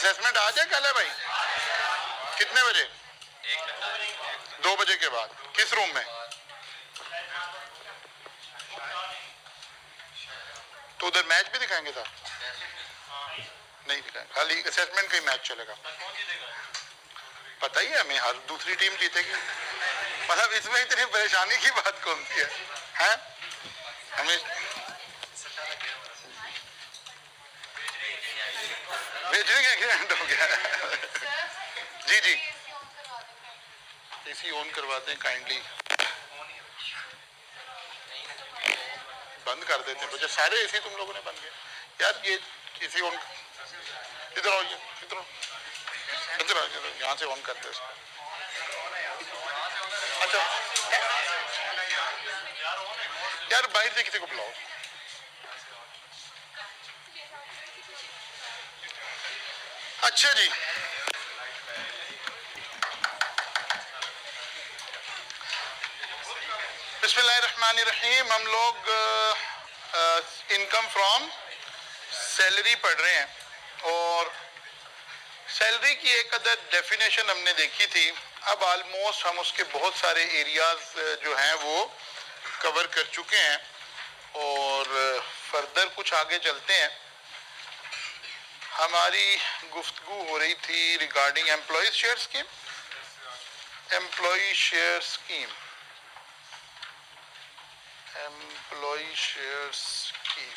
Assessment आज है कल है भाई? कितने बजे? 2 बजे के बाद। किस रूम में? तो उधर मैच भी दिखाएंगे साहब? नहीं दिखाएंगे, खाली असेसमेंट का ही मैच चलेगा। पता ही है हमें, हर दूसरी टीम जीतेगी। मतलब इसमें इतनी परेशानी की बात कौन सी है? हैं? हमें भेजने का एक्सीडेंट हो गया। जी जी, एसी ऑन करवा दें काइंडली। बंद कर देते हैं बच्चे, सारे एसी तुम लोगों ने बंद किए यार। ये एसी ऑन, इधर आओ, ये इधर आओ, इधर आओ, यहाँ से ऑन करते हैं। अच्छा यार, बाहर से किसी को बुलाओ। अच्छा जी, बिस्मिल्लाहिर्रहमानिर्रहीम। हम लोग इनकम फ्रॉम सैलरी पढ़ रहे हैं और सैलरी की एक अदर डेफिनेशन हमने देखी थी। अब ऑलमोस्ट हम उसके बहुत सारे एरियाज जो हैं वो कवर कर चुके हैं और फर्दर कुछ आगे चलते हैं। हमारी गुफ्तगू हो रही थी regarding employee share scheme. Employee share scheme, employee share scheme.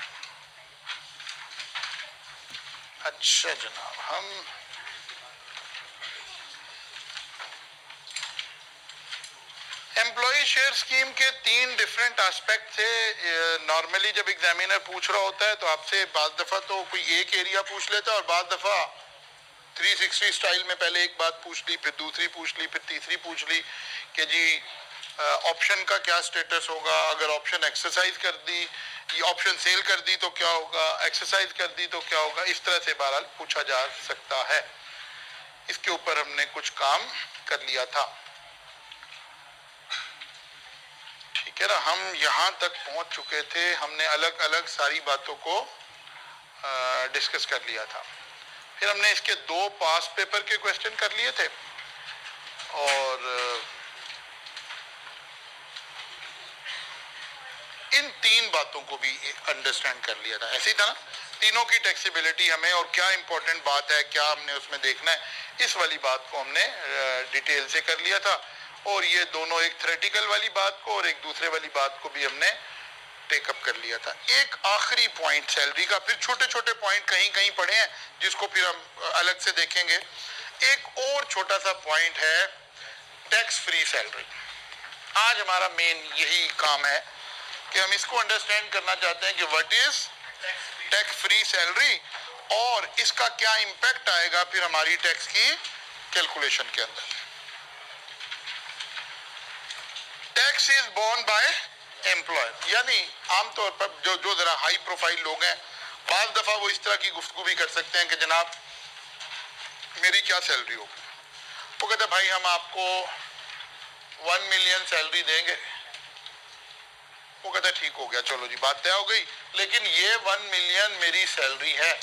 अच्छा जनाब, हम एम्प्लॉय शेयर स्कीम के 3 डिफरेंट एस्पेक्ट थे। नॉर्मली जब एग्जामिनर पूछ रहा होता है तो आपसे बाद दफा तो कोई एक एरिया पूछ लेता है और बाद दफा 360 स्टाइल में पहले एक बात पूछ ली, फिर दूसरी पूछ ली, फिर तीसरी पूछ ली कि जी ऑप्शन का क्या स्टेटस होगा, अगर ऑप्शन एक्सरसाइज कर दी, ये ऑप्शन सेल कर दी तो क्या होगा, एक्सरसाइज कर दी तो क्या होगा। इस तरह से बहरहाल पूछा जा सकता है। इसके ऊपर हमने कुछ काम कर लिया था, ठीक है ना। हम यहाँ तक पहुँच चुके थे, हमने अलग अलग सारी बातों को डिस्कस कर लिया था। फिर हमने इसके 2 पास पेपर के क्वेश्चन कर लिए थे और इन 3 बातों को भी अंडरस्टैंड कर लिया था। ऐसे ही था ना, तीनों की टैक्सेबिलिटी हमें और क्या इंपॉर्टेंट बात है, क्या हमने उसमें देखना है, इस वाली बात को हमने डिटेल से कर लिया था। और ये दोनों, एक थ्योरेटिकल वाली बात को और एक दूसरे वाली बात को भी हमने टेकअप कर लिया था। एक आखिरी पॉइंट सैलरी का, फिर छोटे छोटे पॉइंट कहीं कहीं पढ़े हैं जिसको फिर हम अलग से देखेंगे। एक और छोटा सा पॉइंट है टैक्स फ्री सैलरी। आज हमारा मेन यही काम है कि हम इसको अंडरस्टैंड करना चाहते हैं कि what is tax free salary और इसका क्या इंपैक्ट आएगा फिर हमारी टैक्स की कैलकुलेशन के अंदर। Tax is borne by employer, यानी आमतौर पर जो जरा हाई प्रोफाइल लोग हैं, बाज दफा वो इस तरह की गुफ्तगू भी कर सकते हैं कि जनाब मेरी क्या सैलरी होगी। वो कहते भाई हम आपको 1 मिलियन सैलरी देंगे। वो कहता ठीक हो गया, चलो जी बात तय हो गई, लेकिन ये 1 मिलियन मेरी सैलरी है,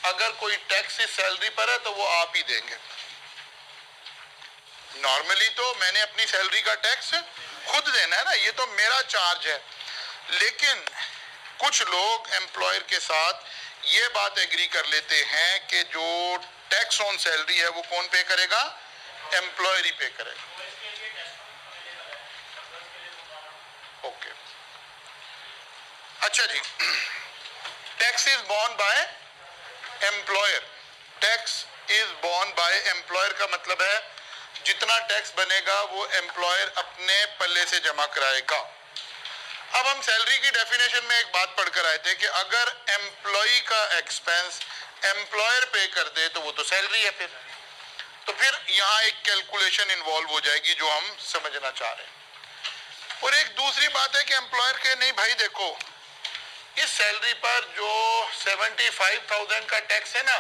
अगर कोई टैक्स इस सैलरी पर है तो वो आप ही देंगे। नॉर्मली तो मैंने अपनी सैलरी का टैक्स खुद देना है ना, ये तो मेरा चार्ज है। लेकिन कुछ लोग एम्प्लॉयर के साथ ये बात एग्री कर लेते हैं कि जो टैक्स ऑन सैलरी है वो कौन पे करेगा, एम्प्लॉयर ही पे करेगा। ओके, अच्छा जी, tax is borne by employer. Tax is borne by employer का मतलब है जितना टैक्स बनेगा वो एम्प्लॉयर अपने पल्ले से जमा कराएगा। अब हम सैलरी की डेफिनेशन में एक बात पढ़कर आए थे कि अगर एम्प्लॉय का एक्सपेंस एम्प्लॉयर पे कर दे तो वो तो सैलरी है। फिर यहाँ एक कैलकुलेशन इन्वॉल्व हो जाएगी जो हम समझना चाह रहे हैं। और एक दूसरी बात है कि एम्प्लॉयर के नहीं भाई देखो, इस सैलरी पर जो 75,000 का टैक्स है ना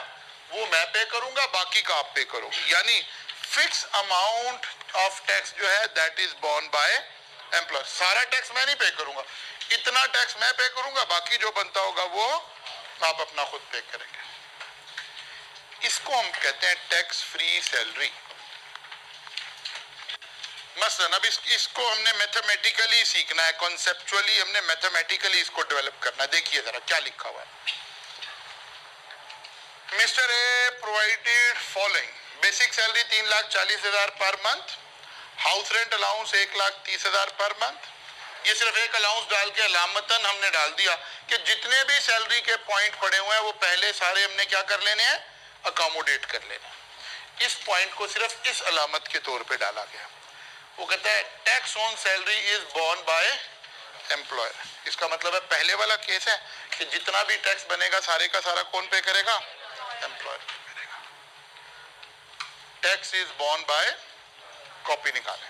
वो मैं पे करूंगा, बाकी का आप पे करोगे। यानी फिक्स अमाउंट ऑफ टैक्स जो है that is borne by employer. सारा टैक्स मैं नहीं पे करूंगा, इतना टैक्स मैं पे करूंगा, बाकी जो बनता होगा वो आप अपना खुद पे करेंगे। इसको हम कहते हैं टैक्स फ्री सैलरी। मसलन अब इसको हमने मैथमेटिकली सीखना है, कॉन्सेप्चुअली हमने मैथमेटिकली इसको डेवलप करना है। देखिए जरा क्या लिखा हुआ है। Mister A provided following, basic salary 3,40,000 per month, house rent allowance 1,30,000 per month. ये सिर्फ एक अलाउंस डाल के अलामतन हमने डाल दिया कि जितने भी सैलरी के पॉइंट पड़े हुए हैं वो पहले सारे हमने क्या कर लेने हैं, अकोमोडेट कर लेना। इस पॉइंट को सिर्फ इस अलामत के तौर पे डाला गया। वो कहता है tax on salary is borne by employer. इसका मतलब है पहले वाला केस है कि जितना भी टैक्स बनेगा सारे का सारा कौन पे करेगा, एम्प्लॉयर करेगा। Tax is borne by, copy निकालें,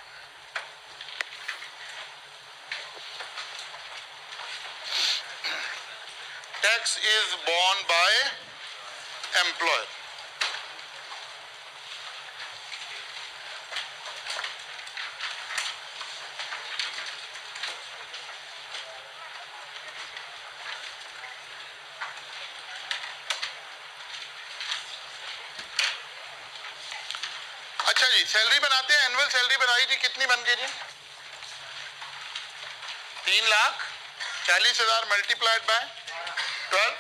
tax is borne by employer. अच्छा जी, सैलरी बनाते हैं। एनुअल सैलरी बनाई थी, कितनी बन गई जी? 3,40,000 multiplied by 12,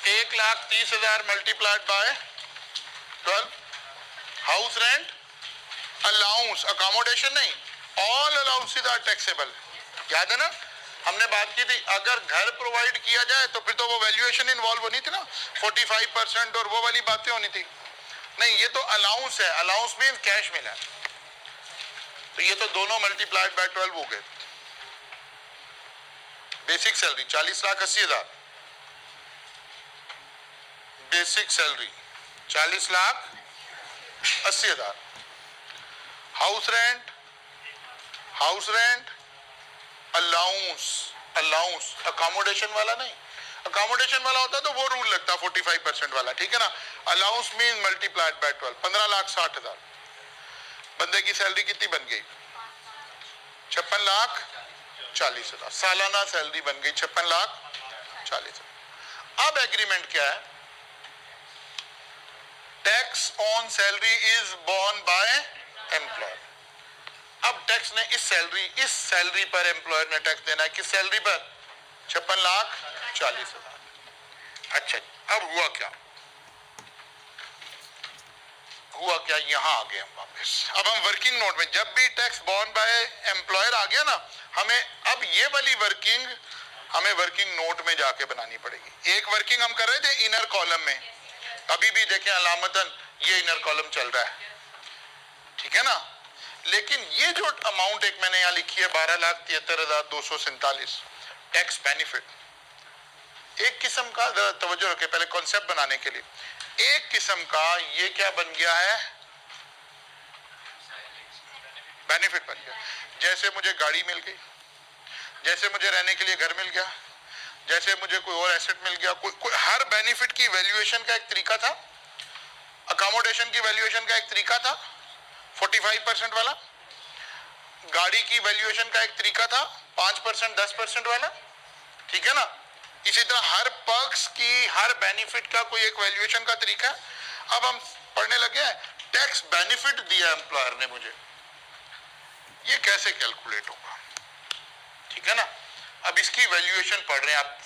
1,30,000 multiplied by 12। House rent allowance, accommodation नहीं, ऑल अलाउंसेस आर टैक्सेबल। याद है ना, हमने बात की थी अगर घर प्रोवाइड किया जाए तो फिर तो वो वैल्यूएशन इन्वॉल्व होनी थी ना, 45% और वो वाली बातें होनी थी। नहीं, ये तो अलाउंस है, अलाउंस मीन कैश मिला, तो ये तो दोनों मल्टीप्लाइड बाय 12 हो गए। Basic salary 40,80,000, basic salary 40,80,000। House rent allowance, allowance accommodation वाला नहीं, अकोमोडेशन वाला होता तो वो रूल लगता 45% वाला, ठीक है ना। Allowance mean multiplied by 12, 15,60,000। बंदे की सैलरी कितनी बन गई? 56,40,000। सालाना सैलरी बन गई 56,40,000। अब एग्रीमेंट क्या है? Tax on salary is borne by employer. अब टैक्स ने इस सैलरी पर एम्प्लॉयर ने टैक्स देना है, किस सैलरी पर? 56,40,000। अच्छा, अब हुआ क्या? यहां आ गए हम वापस। अब हम वर्किंग नोट में, जब भी टैक्स बोर्न बाय एम्प्लॉयर आ गया ना, हमें अब ये वाली वर्किंग हमें वर्किंग नोट में जाके बनानी पड़ेगी। एक वर्किंग हम कर रहे थे इनर कॉलम में, अभी भी देखें अलामतन ये इनर कॉलम चल रहा है, ठीक है ना। लेकिन ये जो अमाउंट एक मैंने यहाँ लिखी है 12,73,247 टैक्स बेनिफिट, एक किस्म का तवज्जो रखें पहले कॉन्सेप्ट बनाने के लिए, एक किस्म का ये क्या बन गया है, बेनिफिट बन गया। जैसे मुझे गाड़ी मिल गई, जैसे मुझे रहने के लिए घर मिल गया, जैसे मुझे कोई और एसेट मिल गया, कोई हर बेनिफिट की वैल्यूएशन का एक तरीका था, अकोमोडेशन की वैल्यूएशन का एक तरीका था 45% वाला, गाड़ी की वैल्यूएशन का एक तरीका था 5% 10% वाला, ठीक है ना। इसी तरह हर पर्क्स की, हर बेनिफिट का कोई एक वैल्यूएशन का तरीका है। अब हम पढ़ने लगे हैं टैक्स बेनिफिट दिया एम्प्लॉयर ने मुझे, ये कैसे कैलकुलेट होगा, ठीक है ना। अब इसकी वैल्यूएशन पढ़ रहे हैं आप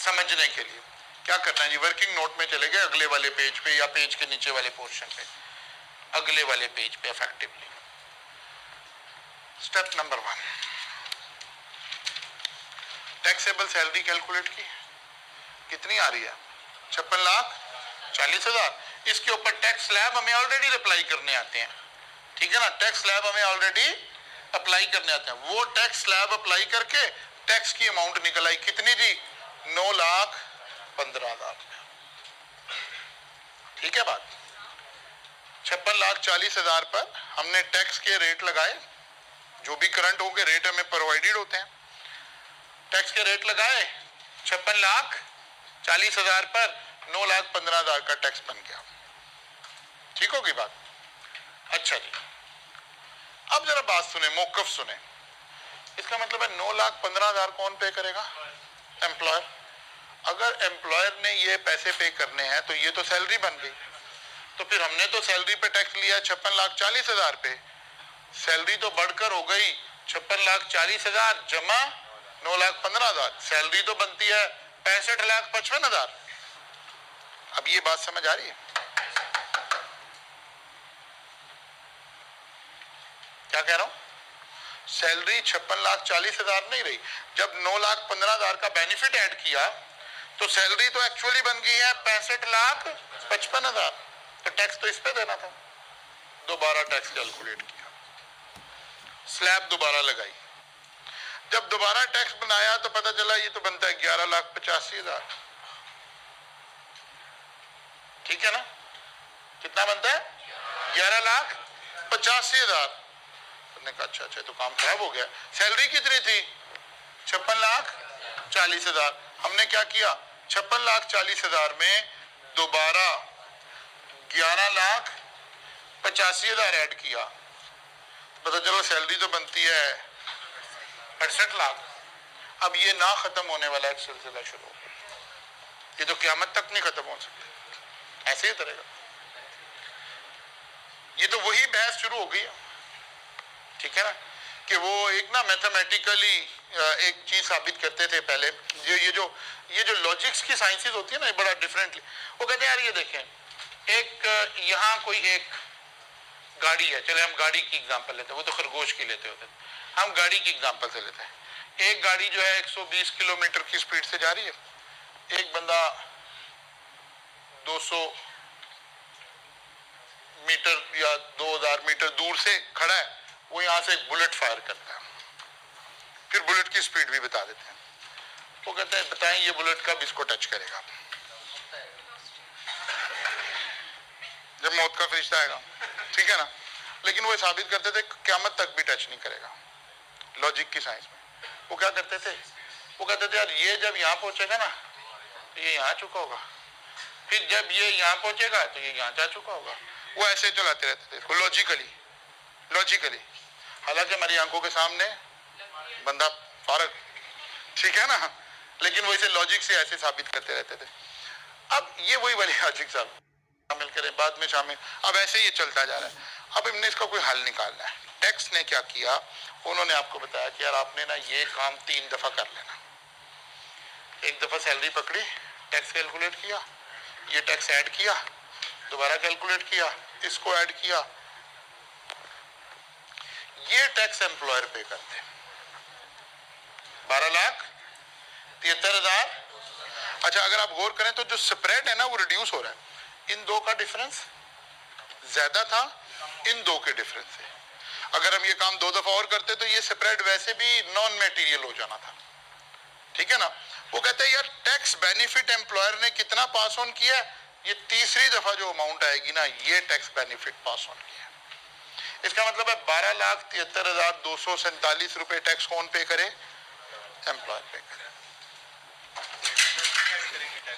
समझने के लिए। क्या करना है जी, वर्किंग नोट में चले गए अगले वाले पेज पे या पेज के नीचे वाले पोर्शन पे, अगले वाले पेज पे effectively. Step number 1, taxable salary calculate की, कितनी आ रही है? 56,40,000। इसके ऊपर टैक्स स्लैब हमें ऑलरेडी अप्लाई करने आते हैं, ठीक है ना। टैक्स स्लैब हमें ऑलरेडी अप्लाई करने आते हैं, वो टैक्स स्लैब अप्लाई करके टैक्स की अमाउंट निकल आई, कितनी जी? 9,15,000। ठीक है बात। 56,40,000 पर हमने टैक्स के रेट लगाए, जो भी करंट होंगे रेट हमें प्रोवाइडेड होते हैं, टैक्स के रेट लगाए 56,40,000 पर 9,15,000 का टैक्स बन गया। ठीक होगी बात? अच्छा जी, अब जरा बात सुने, मौकफ सुने। इसका मतलब है 9,15,000 कौन पे करेगा? एम्प्लॉयर। अगर एम्प्लॉयर ने ये पैसे पे करने हैं तो ये तो सैलरी बन गई, तो फिर हमने तो सैलरी पे टैक्स लिया 56,40,000 पे, सैलरी तो बढ़कर हो गई 56,40,000 जमा 9,15,000, सैलरी तो बनती है 65,55,000। अब ये बात समझ आ रही है क्या कह रहा हूं? सैलरी 56,40,000 नहीं रही, जब 9,15,000 का बेनिफिट ऐड किया तो सैलरी तो एक्चुअली बन गई है 65,55,000, तो टैक्स तो इस पे देना था। दोबारा टैक्स कैलकुलेट किया, स्लैब दोबारा लगाई, जब दोबारा टैक्स बनाया तो पता चला ये तो बनता है 11,85,000। ठीक है ना? कितना बनता है? 11,85,000। ने कहा अच्छा अच्छा तो काम खराब हो गया। सैलरी कितनी थी? 56,40,000। हमने क्या किया? 56,40,000 में दोबारा 11,85,000 ऐड किया, पता चलो सैलरी तो बनती है 68 लाख। अब ये ना खत्म होने वाला एक सिलसिला शुरू हो गया, ये तो क़यामत तक नहीं खत्म हो सकता, ऐसे ही करेगा। ये तो वही बहस शुरू हो गई है, ठीक है ना, कि वो एक ना मैथमेटिकली एक चीज साबित करते थे पहले, ये जो लॉजिक्स की साइंसेस होती है ना, बड़ा डिफरेंटली वो कहते हैं यार ये देखें, एक यहाँ कोई एक गाड़ी है, चले हम गाड़ी की एग्जांपल लेते हैं, वो तो खरगोश की लेते होते, हम गाड़ी की एग्जांपल से लेते हैं। एक गाड़ी जो है 120 किलोमीटर की स्पीड से जा रही है, एक बंदा 200 मीटर या 2000 मीटर दूर से खड़ा है, वो यहां से एक बुलेट फायर करता है, फिर बुलेट की स्पीड भी बता देते हैं। वो कहते हैं बताएं ये बुलेट कब इसको टच करेगा? जब मौत का फरिश्ता आएगा, ठीक है ना। लेकिन वो साबित करते थे क़यामत तक भी टच नहीं करेगा, लॉजिक की साइंस में। वो क्या करते थे? वो कहते थे यार ये जब यहाँ पहुंचेगा ना तो ये यहाँ चुका होगा, फिर जब ये यहाँ पहुंचेगा तो ये यहाँ जा चुका होगा। वो ऐसे चलाते रहते थे इसको लॉजिकली। हालांकि हमारी आंखों के सामने बंदा फारग, ठीक है ना, लेकिन वो इसे लॉजिक से ऐसे साबित करते रहते थे। अब ये वही वाली लॉजिक साहब शामिल करें, बाद में शामिल, अब ऐसे ये चलता जा रहा है। अब हमने इसका कोई हल निकालना है। टैक्स ने क्या किया, उन्होंने आपको बताया कि यार आपने ना ये काम 3 दफा कर लेना। एक दफा सैलरी पकड़ी, टैक्स कैलकुलेट किया, ये टैक्स ऐड किया, दोबारा कैलकुलेट किया, इसको ऐड किया, ये टैक्स एम्प्लॉयर पे करते 12,73,000। अच्छा अगर आप गौर करें तो जो स्प्रेड है ना वो रिड्यूस हो रहा है, इन दो का डिफरेंस ज्यादा था इन दो के डिफरेंस से। अगर हम ये काम 2 दफा और करते तो ये स्प्रेड वैसे भी नॉन मेटीरियल हो जाना था, ठीक है ना। वो कहते हैं यार टैक्स बेनिफिट एम्प्लॉयर ने कितना पास ऑन किया, ये तीसरी दफा जो अमाउंट आएगी ना ये टैक्स बेनिफिट पास ऑन किया। इसका मतलब है 12,73,247 रुपए टैक्स कौन पे करे? एम्प्लॉयर पे करे।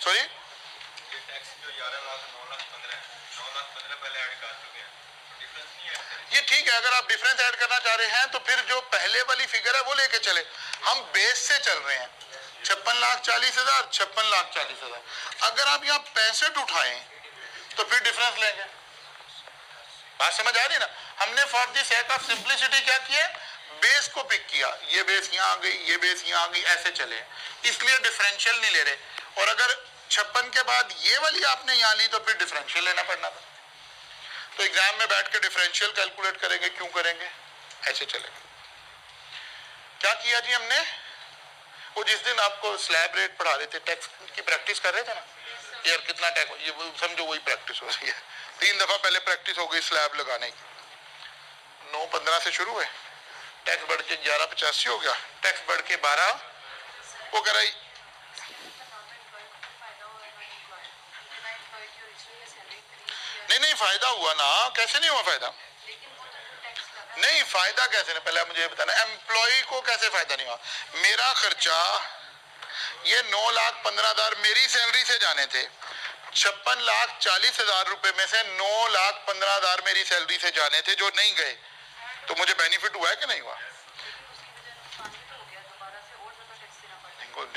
सॉरी ये ठीक है, अगर आप डिफरेंस ऐड करना चाह रहे हैं तो फिर जो पहले वाली फिगर है वो लेके चले। हम बेस से चल रहे हैं 56,40,000 56,40,000। अगर आप यहाँ 65 उठाएं तो फिर डिफरेंस लेंगे। बात समझ आ रही ना? हमने for the sake of simplicity क्या किया, बेस को पिक किया, ये बेस यहाँ आ गई, ये बेस यहाँ आ गई, ऐसे चले, इसलिए डिफरेंशियल नहीं ले रहे। और अगर 56 के बाद ये वाली आपने यहाँ ली तो फिर डिफरेंशियल लेना पड़ना था। तो एग्जाम में बैठ के डिफरेंशियल कैलकुलेट करेंगे, क्यों करेंगे? ऐसे चलेगा। क्या किया जी हमने? वो जिस दिन आपको स्लैब रेट पढ़ा रहे थे, टैक्स की प्रैक्टिस कर रहे थे ना, यार कितना टैक्स, ये समझो वही प्रैक्टिस हो रही है। 3 दफा पहले प्रैक्टिस हो गई स्लैब लगाने की, 9.15 से शुरू है, टैक्स बढ़ के 11.85 हो गया, टैक्स बढ़ के 12, वो कह रही नहीं फायदा हुआ ना, कैसे नहीं हुआ फायदा? नहीं फायदा कैसे नहीं, पहले मुझे बताना, एम्प्लॉय को कैसे फायदा नहीं हुआ? मेरा खर्चा ये 9,15,000 मेरी सैलरी से जाने थे, 56,40,000 रुपए में से 9,15,000 मेरी सैलरी से जाने थे जो नहीं गए, तो मुझे बेनिफिट हुआ है कि नहीं हुआ?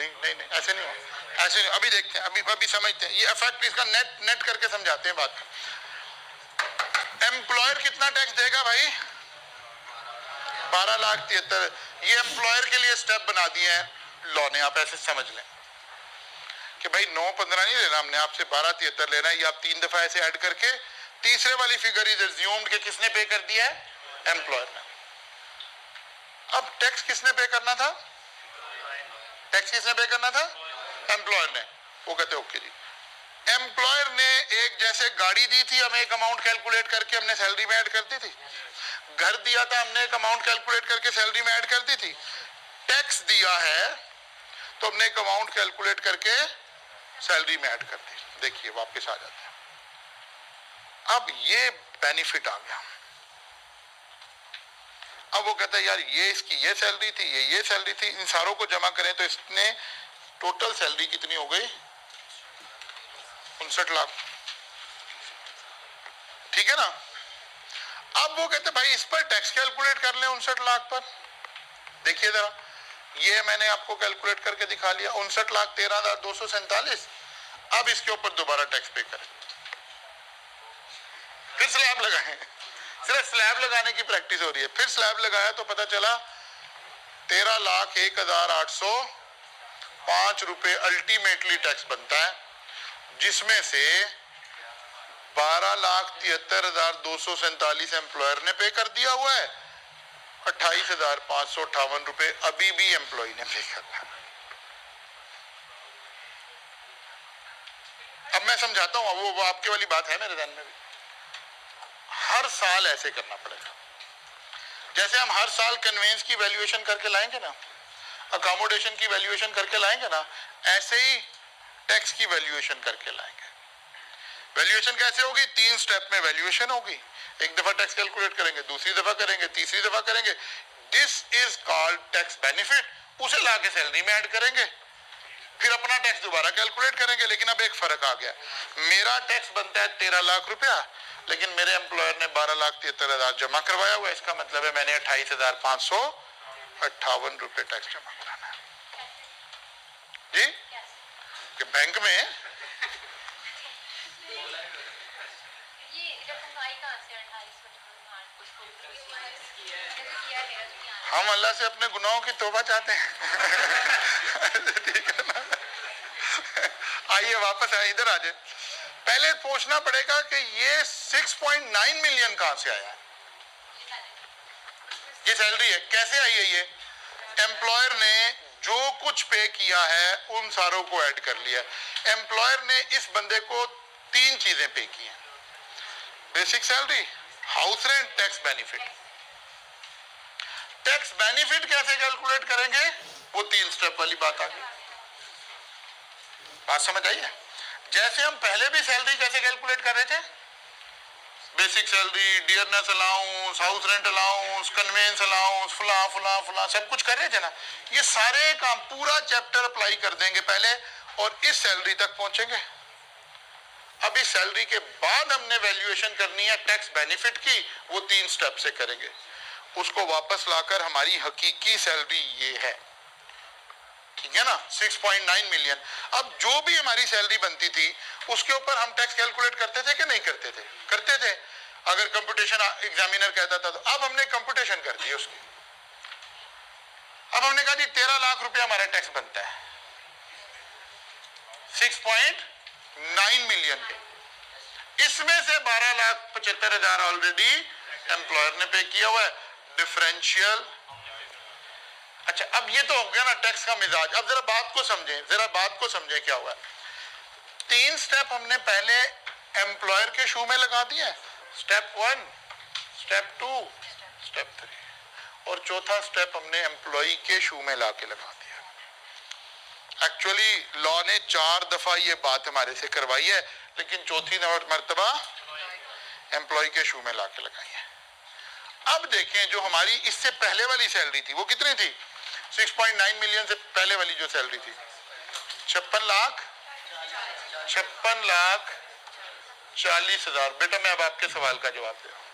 नहीं नहीं ऐसे नहीं हो, ऐसे नहीं, अभी देखते हैं, अभी समझते हैं ये इफेक्ट इसका, नेट करके समझाते हैं बात। एम्प्लॉयर कितना टैक्स देगा भाई? 12,73,000। ये एम्प्लॉयर के लिए स्टेप बना दिए हैं लॉ ने, आप ऐसे समझ लें कि भाई 9,15 नहीं लेना हमने आपसे, 12,73 लेना है। ये आप 3 दफा ऐसे ऐड करके तीसरे वाली फिगर इज अज्यूम्ड कि किसने पे कर दिया है? एम्प्लॉयर ने। अब टैक्स किसने पे करना था? टैक्स किसने पे करना था? एम्प्लॉयर ने। वो कहते ओके जी। एम्प्लॉयर ने एक जैसे गाड़ी दी थी, हमें एक अमाउंट कैलकुलेट करके हमने सैलरी में ऐड कर दी थी। घर दिया था, हमने एक अमाउंट कैलकुलेट करके सैलरी में ऐड कर दी थी। टैक्स दिया है तो हमने एक अमाउंट कैलकुलेट करके सैलरी में ऐड कर दी। देखिए वापस आ जाते हैं। अब ये बेनिफिट आ गया। अब वो कहता है यार ये इसकी ये सैलरी थी, ये सैलरी थी, इन सारों को जमा करें तो इसने टोटल सैलरी कितनी हो गई? 59 लाख। ठीक है ना? अब वो कहते भाई इस पर टैक्स कैलकुलेट कर ले 59 लाख पर। देखिए जरा, ये मैंने आपको कैलकुलेट करके दिखा लिया, 59,13,247। अब इसके ऊपर दोबारा टैक्स पे करें, फिर स्लैब लगाएं। सिर्फ स्लैब लगाने की प्रैक्टिस हो रही है। फिर स्लैब लगाया तो पता चला 13,01,805 रुपए अल्टीमेटली टैक्स बनता है, जिसमें से 12,73,247 एम्प्लॉयर ने पे कर दिया हुआ है, 28,558 रुपए अभी भी एम्प्लॉय ने पे करना। अब मैं समझाता हूं, वो आपके वाली बात है मेरे ध्यान में भी। हर साल ऐसे करना पड़ेगा। जैसे हम हर साल कन्वेंस की वैल्यूएशन करके लाएंगे ना, अकोमोडेशन की वैल्यूएशन करके लाएंगे ना, ऐसे ही टैक्स की वैल्यूएशन करके लाएंगे। वैल्यूएशन कैसे होगी? 3 स्टेप में वैल्यूएशन होगी। एक दफा टैक्स कैलकुलेट करेंगे, दूसरी दफा करेंगे, तीसरी दफा करेंगे। This is called tax benefit. उसे लाके सैलरी में ऐड करेंगे, फिर अपना टैक्स दोबारा कैलकुलेट करेंगे। लेकिन अब एक फर्क आ गया, मेरा टैक्स बनता है 13 लाख रुपया, लेकिन मेरे एम्प्लॉयर ने 12,73,000 जमा करवाया हुआ। इसका मतलब है मैंने 28,558 रुपए टैक्स जमा कराना है जी। कि बैंक में हम अल्लाह से अपने गुनाहों की तौबा चाहते हैं। ठीक है ना? आइए वापस आए, इधर आ जाए। पहले पूछना पड़ेगा कि ये 6.9 मिलियन कहां से आया है? ये सैलरी है, कैसे आई है? ये एम्प्लॉयर ने जो कुछ पे किया है उन सारों को ऐड कर लिया। एम्प्लॉयर ने इस बंदे को 3 चीजें पे की हैं, basic salary, house rent, tax benefit. Tax benefit कैसे कैलकुलेट करेंगे? वो 3 स्टेप वाली बात आ गई। बात समझ आई है? जैसे हम पहले भी सैलरी कैसे कैलकुलेट कर रहे थे, basic salary, dearness allowance, house rent allowance, convince allowance, फुला फुला फुला सब कुछ कर रहे थे ना। ये सारे काम पूरा चैप्टर अप्लाई कर देंगे पहले और इस सैलरी तक पहुंचेंगे। अब इस सैलरी के बाद हमने वैल्यूएशन करनी है टैक्स बेनिफिट की, वो 3 स्टेप से करेंगे। उसको वापस लाकर हमारी हकीकी सैलरी ये है, ठीक है ना, 6.9 मिलियन। अब जो भी हमारी सैलरी बनती थी उसके ऊपर हम टैक्स कैलकुलेट करते थे कि नहीं करते थे? करते थे। अगर कंप्यूटेशन एग्जामिनर कहता था तो अब हमने कंप्यूटेशन कर दी उसकी। अब हमने कहा जी 13 लाख रुपया हमारा टैक्स बनता है 6.9 मिलियन के, इसमें से 12,75,000 ऑलरेडी एम्प्लॉयर ने पे किया हुआ है, डिफरेंशियल। अच्छा, अब ये तो हो गया ना टैक्स का मिजाज। अब जरा बात को समझें, क्या हुआ है। 3 स्टेप हमने पहले एम्प्लॉयर के शू में लगा दिए, स्टेप 1, स्टेप 2, स्टेप 3, और चौथा स्टेप हमने एम्प्लॉय के शू में लाके लगा दिया। एक्चुअली लॉ ने 4 दफा ये बात हमारे से करवाई है, लेकिन चौथी मर्तबा एम्प्लॉय के शू में लाके लगाई है। अब देखें, जो हमारी इससे पहले वाली सैलरी थी वो कितनी थी? 6.9 मिलियन से पहले वाली जो सैलरी थी 56 लाख 40,000। बेटा मैं अब आपके सवाल का जवाब दे रहा हूं।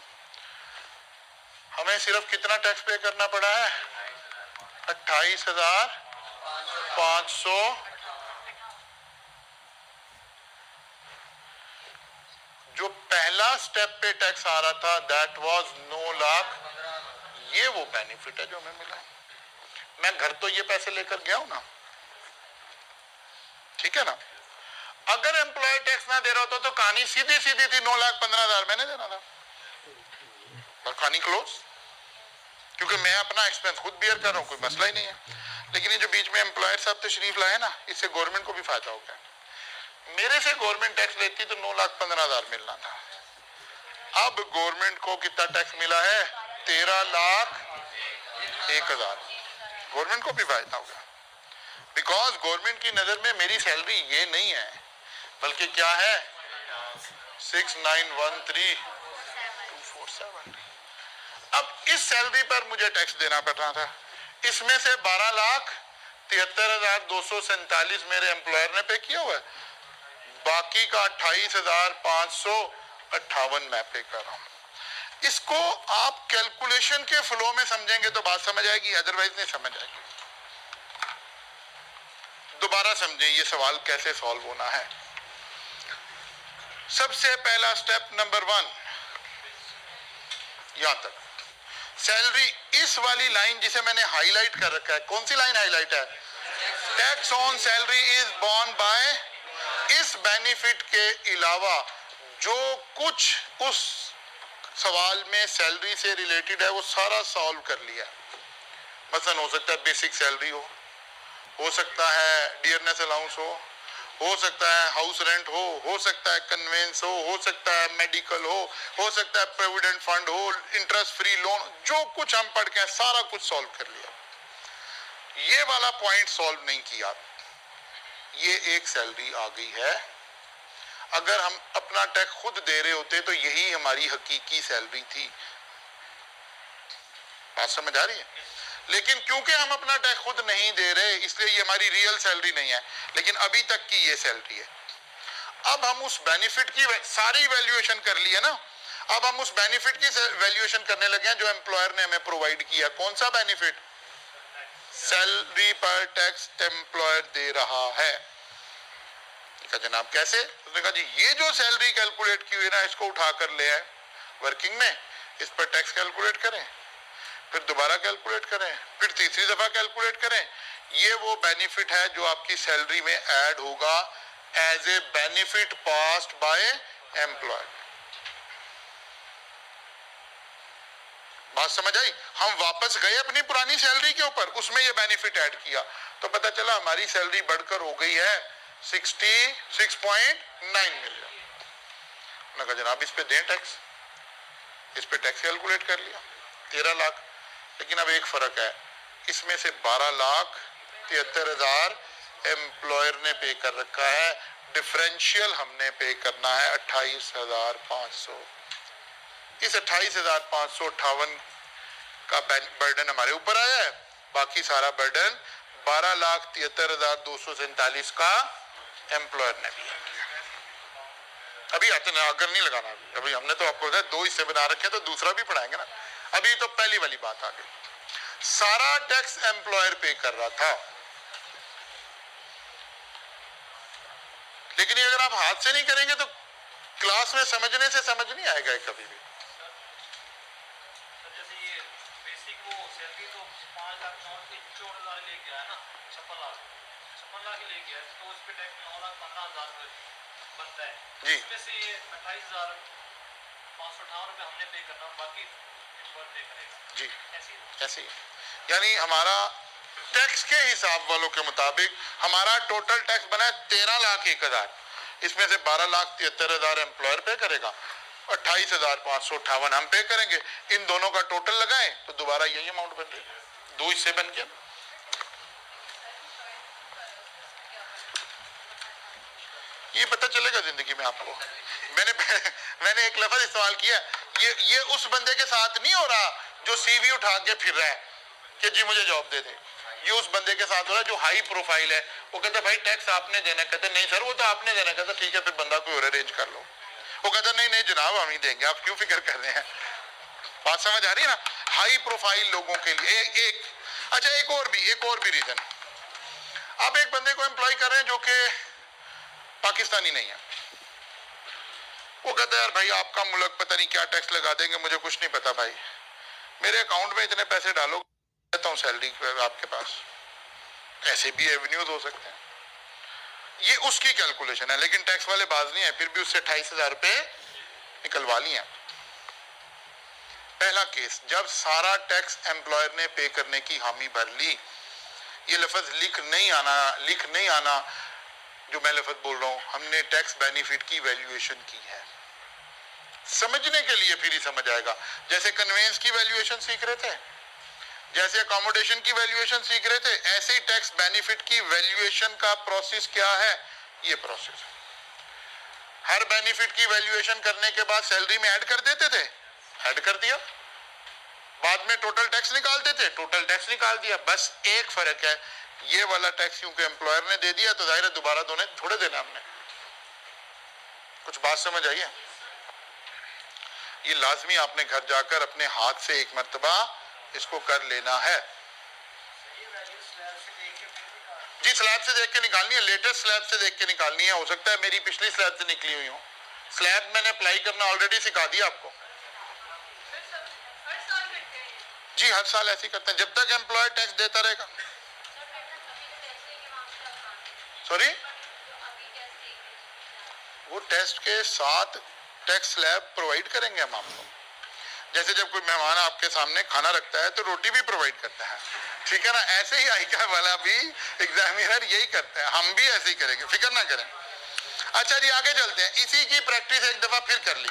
हमें सिर्फ कितना टैक्स पे करना पड़ा है? 28,000 500 जो पहला स्टेप पे टैक्स आ रहा था दैट वाज 9 लाख। ये वो बेनिफिट है जो हमें मिला। मैं घर तो ये पैसे लेकर गया हूं ना, ठीक है ना। अगर एम्प्लॉय टैक्स ना दे रहा होता तो कहानी सीधी सीधी थी, 9,15,000 मैंने देना था, और कहानी क्लोज। क्योंकि मैं अपना एक्सपेंस खुद बियर कर रहा हूं, कोई मसला ही नहीं है। लेकिन ये जो बीच में एम्प्लॉयर साहब तशरीफ लाए ना, इससे गवर्नमेंट को भी फायदा हो गया। मेरे से गवर्नमेंट टैक्स लेती तो 9,15,000 मिलना था। अब गवर्नमेंट को कितना टैक्स मिला है? 13,01,000। गवर्नमेंट को भी फायदा होगा, बिकॉज गवर्नमेंट की नजर में मेरी सैलरी ये नहीं है, बल्कि क्या है? 6913,247। अब इस सैलरी पर मुझे टैक्स देना पड़ रहा था। इसमें से 12,73,247 मेरे एम्प्लॉयर ने पे किया हुआ है, बाकी का 28,558 मैं पे कर रहा हूं। इसको आप कैलकुलेशन के फ्लो में समझेंगे तो बात समझ आएगी, अदरवाइज नहीं समझ आएगी। दोबारा समझें ये सवाल कैसे सॉल्व होना है। सबसे पहला स्टेप नंबर 1, यहां तक सैलरी, इस वाली लाइन जिसे मैंने हाईलाइट कर रखा है, कौन सी लाइन हाईलाइट है? Tax on salary is borne by. इस बेनिफिट के अलावा जो कुछ उस सवाल में सैलरी से रिलेटेड है वो सारा सॉल्व कर लिया। मसलन हो सकता है बेसिक सैलरी हो सकता है डियरनेस अलाउंस हो सकता है हाउस रेंट हो सकता है कन्वेंस हो सकता है मेडिकल हो सकता है प्रोविडेंट फंड हो, इंटरेस्ट फ्री लोन, जो कुछ हम पढ़ के सारा कुछ सॉल्व कर लिया। ये वाला पॉइंट सॉल्व नहीं किया। ये एक सैलरी आ गई है। अगर हम अपना टैक्स खुद दे रहे होते तो यही हमारी हकीकी सैलरी थी। बात समझ आ रही है? लेकिन क्योंकि हम अपना टैक्स खुद नहीं दे रहे, इसलिए ये हमारी रियल सैलरी नहीं है, लेकिन अभी तक की ये सैलरी है। अब हम उस बेनिफिट की सारी वैल्यूएशन कर ली है ना, अब हम उस बेनिफिट की वैल्यूएशन करने लगे हैं जो एम्प्लॉयर ने हमें प्रोवाइड किया। कौन सा बेनिफिट? सैलरी पर टैक्स एम्प्लॉयर दे रहा है। कहा जनाब कैसे? उसने कहा जी ये जो सैलरी कैलकुलेट की हुई ना, इसको उठा कर ले आए वर्किंग में, इस पर टैक्स कैलकुलेट करें, फिर दोबारा कैलकुलेट करें, फिर तीसरी दफा कैलकुलेट करें। ये वो बेनिफिट है जो आपकी सैलरी में ऐड होगा as a benefit passed by employer. बात समझ आई? हम वापस गए अपनी पुरानी सैलरी के ऊपर, उसमें ये बेनिफिट ऐड किया तो पता चला हमारी सैलरी बढ़कर हो गई है 66.9 मिलियन। मैंने कहा जनाब इस पे दें टैक्स, इस पे टैक्स कैलकुलेट कर लिया 13 लाख। लेकिन अब एक फर्क है, इसमें से 12,73,000 एम्प्लॉयर ने पे कर रखा है, डिफरेंशियल हमने पे करना है 28,500। इस 28,558 का बर्डन हमारे ऊपर आया है, बाकी सारा बर्डन 12,73,247 का एम्प्लॉयर ने दिया। अभी आते ना, अगर नहीं लगाना अभी हमने तो आपको दो हिस्से बना रखे तो दूसरा भी पढ़ाएंगे ना। अभी तो पहली वाली बात आ गई, सारा टैक्स एम्प्लॉयर पे कर रहा था। लेकिन अगर आप हाथ से नहीं करेंगे तो क्लास में समझने से समझ नहीं आएगा कभी भी। जी इसमें से ये 28,558 रुपए हमने पे करना, बाकी एम्प्लॉयर पे करेगा। जी ऐसे ही, यानी हमारा टैक्स के हिसाब वालों के मुताबिक हमारा टोटल टैक्स बना है 13,01,000। इसमें से 12,73,000 एम्प्लॉयर पे करेगा, 28,558 हम पे करेंगे। इन दोनों का टोटल लगाएं तो दोबारा यही अमाउंट बन रही है, दो हिस्से बन गया। ये पता चलेगा जिंदगी में आपको। मैंने एक लफ्ज इस्तेमाल किया, ये उस बंदे के साथ नहीं हो रहा जो सीवी उठा के फिर रहा है कि जी मुझे जॉब दे दे। ये उस बंदे के साथ हो रहा है जो हाई प्रोफाइल है, वो कहता है भाई टैक्स आपने देना, कहते नहीं सर वो तो आपने देना, कहता ठीक है फिर बंदा कोई और अरेंज कर लो। वो कहता नहीं नहीं जनाब हम ही देंगे, आप क्यों फिक्र कर रहे हैं। बात समझ आ रही है ना? हाई प्रोफाइल लोगों के लिए एक अच्छा एक और भी रीजन, आप एक बंदे को एम्प्लॉय कर रहे हैं जो कि पाकिस्तानी नहीं है, वो कहता है यार भाई आपका मुल्क पता नहीं क्या टैक्स लगा देंगे, मुझे कुछ नहीं पता भाई, मेरे अकाउंट में इतने पैसे डालो, देता हूं सैलरी आपके पास। ऐसे भी एवेन्यूज हो सकते हैं, ये उसकी कैलकुलेशन है, लेकिन टैक्स वाले बाज नहीं है, फिर भी उससे 28,000 रुपए निकलवा लिए। पहला केस, जब सारा टैक्स एम्प्लॉयर ने पे करने की हामी भर ली, ये लफ्ज लिख नहीं आना जो मैं लफ्ज बोल रहा हूं, हमने टैक्स बेनिफिट की वैल्यूएशन की है, समझने के लिए फिर ही समझ आएगा। जैसे कन्वेंस की वैल्यूएशन सीख रहे थे, जैसे अकोमोडेशन की वैल्यूएशन सीख रहे थे, ऐसे ही टैक्स बेनिफिट की वैल्यूएशन का प्रोसेस क्या है, ये प्रोसेस है। हर बेनिफिट की वैल्यूएशन करने के बाद सैलरी में ऐड कर देते थे, ऐड कर दिया, बाद में टोटल टैक्स निकालते थे, टोटल टैक्स निकाल दिया। बस एक फर्क है, ये वाला टैक्स क्योंकि एम्प्लॉयर ने दे दिया तो जाहिर है दोबारा थोड़े देना हमने। कुछ बात समझ आई है? ये लाजमी आपने घर जाकर अपने हाथ से एक मर्तबा इसको कर लेना है। जी स्लैब से देख के निकालनी है, लेटेस्ट स्लैब से देख के निकालनी है। हो सकता है मेरी पिछली स्लैब से निकली हुई हो, स्लैब मैंने अप्लाई करना ऑलरेडी सिखा दिया आपको। जी हर साल ऐसे ही करते हैं, जब तक एम्प्लॉयर टैक्स देता रहेगा। सॉरी, वो टेस्ट के साथ टैक्स स्लैब प्रोवाइड करेंगे हम आपको। जैसे जब कोई मेहमान आपके सामने खाना रखता है तो रोटी भी प्रोवाइड करता है, ठीक है ना, ऐसे ही आईका वाला भी एग्जामिनर यही करता है, हम भी ऐसे ही करेंगे, फिक्र ना करें। अच्छा जी आगे चलते हैं, इसी की प्रैक्टिस एक दफा फिर कर ली।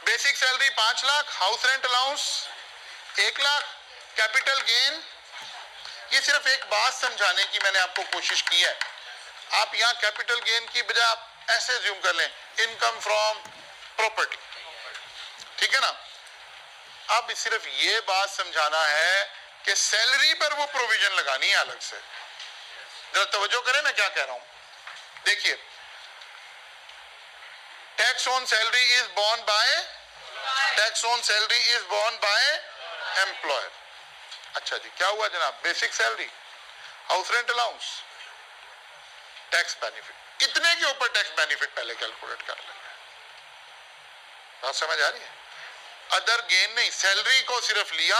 Basic salary 5 lakh, house rent allowance 1 lakh, capital gain. ये सिर्फ एक बात समझाने की मैंने आपको कोशिश की है। आप यहाँ कैपिटल गेन की बजाय आप ऐसे ज्यूम कर लें, इनकम फ्रॉम प्रॉपर्टी, ठीक है ना। अब सिर्फ ये बात समझाना है कि सैलरी पर वो प्रोविजन लगानी है अलग से। जरा तवज्जो करें मैं क्या कह रहा हूं। देखिए, tax on salary is borne by employer. अच्छा जी, क्या हुआ जनाब? Basic salary, house rent allowance, tax benefit, इतने के ऊपर टैक्स बेनिफिट पहले कैलकुलेट कर लेंगे। बात समझ आ रही है? अदर गेन नहीं, सैलरी को सिर्फ लिया,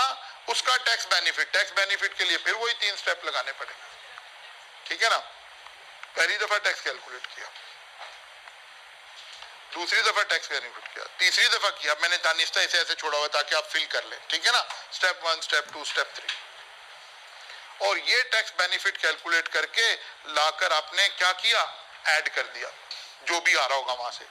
उसका टैक्स बेनिफिट के लिए फिर वही 3 स्टेप लगाने पड़ेंगे, ठीक है ना। पहली दफा टैक्स कैलकुलेट किया, दूसरी दफा टैक्स बेनिफिट किया, तीसरी दफा किया, मैंने दानिस्ता इसे ऐसे छोड़ा हुआ ताकि आप फिल कर लें, ठीक है ना। स्टेप 1, स्टेप 2, स्टेप 3, और ये टैक्स बेनिफिट कैलकुलेट करके लाकर आपने क्या किया, ऐड कर दिया जो भी आ रहा होगा वहां से।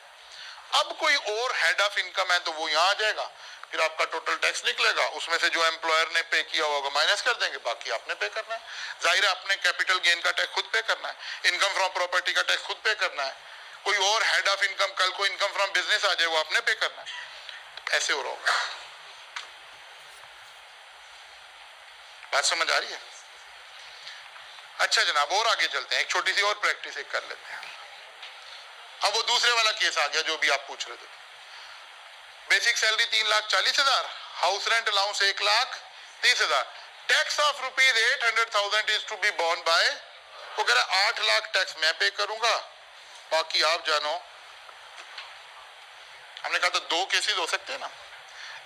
अब कोई और हेड ऑफ इनकम है तो वो यहां आ जाएगा, फिर आपका टोटल टैक्स निकलेगा, उसमें से जो एम्प्लॉयर ने पे किया होगा माइनस कर देंगे, बाकी आपने पे करना है। जाहिर है आपने कैपिटल गेन का टैक्स खुद पे करना है, इनकम फ्रॉम प्रॉपर्टी का टैक्स खुद पे करना है, कोई और हेड ऑफ इनकम कल को इनकम फ्रॉम बिजनेस आ जाए वो आपने पे करना है। ऐसे हो रहा होगा। बात समझ आ रही है? अच्छा जनाब, और आगे चलते हैं, एक छोटी सी और प्रैक्टिस एक कर लेते हैं। अब वो दूसरे वाला केस आ गया जो भी आप पूछ रहे थे। Basic salary 3,40,000, house rent allowance 1,30,000, tax of ₹800,000 is to be borne by, वो कह रहा 8 लाख टैक्स मैं पे करूंगा, बाकी आप जानो। हमने कहा तो 2 केसेस हो सकते हैं ना,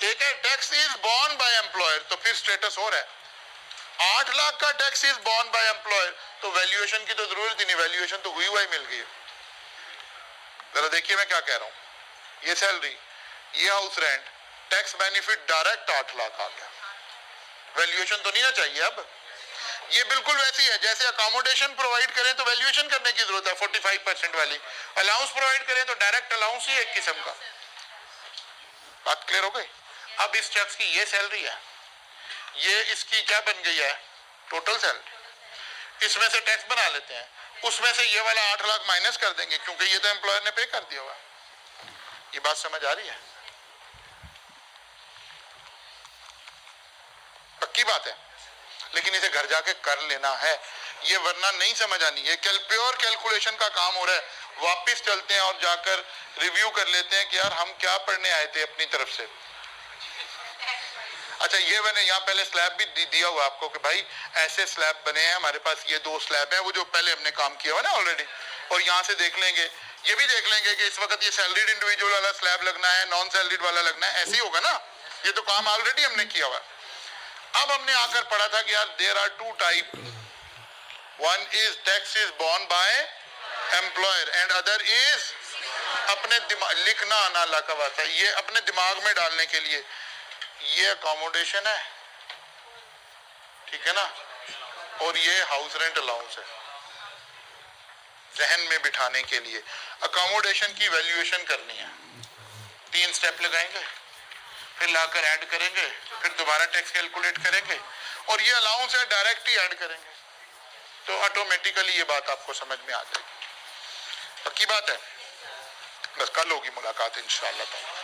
एक है tax is borne by employer, तो फिर स्टेटस और है 8 लाख का tax is borne by employer, तो वैल्यूएशन की तो जरूरत ही नहीं, वैल्यूएशन तो हुई हुई मिल गई। जरा देखिए मैं क्या कह रहा हूं, ये सैलरी, ये house rent, tax benefit direct 8 lakh आ गया, वैल्यूएशन तो नहीं ना चाहिए। अब ये बिल्कुल वैसी है जैसे अकोमोडेशन प्रोवाइड करें तो वैल्यूएशन करने की जरूरत है 45% वाली, अलाउंस प्रोवाइड करें तो डायरेक्ट अलाउंस ही एक किस्म का। बात क्लियर हो गई? अब इस शख्स की ये सैलरी है, ये इसकी क्या बन गई है, टोटल सैलरी, इसमें से टैक्स बना लेते हैं, उसमें से ये वाला 8 लाख माइनस कर देंगे क्योंकि ये तो एम्प्लॉयर ने पे कर दिया हुआ। ये बात समझ आ रही है? पक्की बात है, लेकिन इसे घर जाके कर लेना है, ये वरना नहीं समझ आनी। ये प्योर कैलकुलेशन का काम हो रहा है। वापिस चलते हैं और जाकर रिव्यू कर लेते हैं कि यार हम क्या पढ़ने आए थे अपनी तरफ से। अच्छा, ये मैंने यहाँ पहले स्लैब भी दिया हुआ आपको कि भाई ऐसे स्लैब बने हैं हमारे पास, ये 2 स्लैब हैं वो जो पहले हमने काम किया हुआ ना ऑलरेडी, और यहाँ से देख लेंगे, ये भी देख लेंगे कि इस वक्त ये सैलरीड इंडिविजुअल वाला स्लैब लगना है, नॉन सैलरीड वाला लगना है, ऐसे ही होगा ना, ये तो काम ऑलरेडी हमने किया हुआ। अब हमने आकर पढ़ा था कि यार there are 2 type, one is tax is borne by employer and other is, अपने दिमाग लिखना आना अल्लाह का वास्ता, ये अपने दिमाग में डालने के लिए, ये अकोमोडेशन है, ठीक है ना, और ये हाउस रेंट अलाउंस है, जहन में बिठाने के लिए। अकोमोडेशन की वैल्यूएशन करनी है, 3 स्टेप लगाएंगे, फिर लाकर ऐड करेंगे, फिर दोबारा टैक्स कैलकुलेट करेंगे, और ये अलाउंस है डायरेक्ट ही ऐड करेंगे, तो ऑटोमेटिकली ये बात आपको समझ में आ जाएगी। पक्की बात है, बस कल होगी मुलाकात इंशाअल्लाह ताला।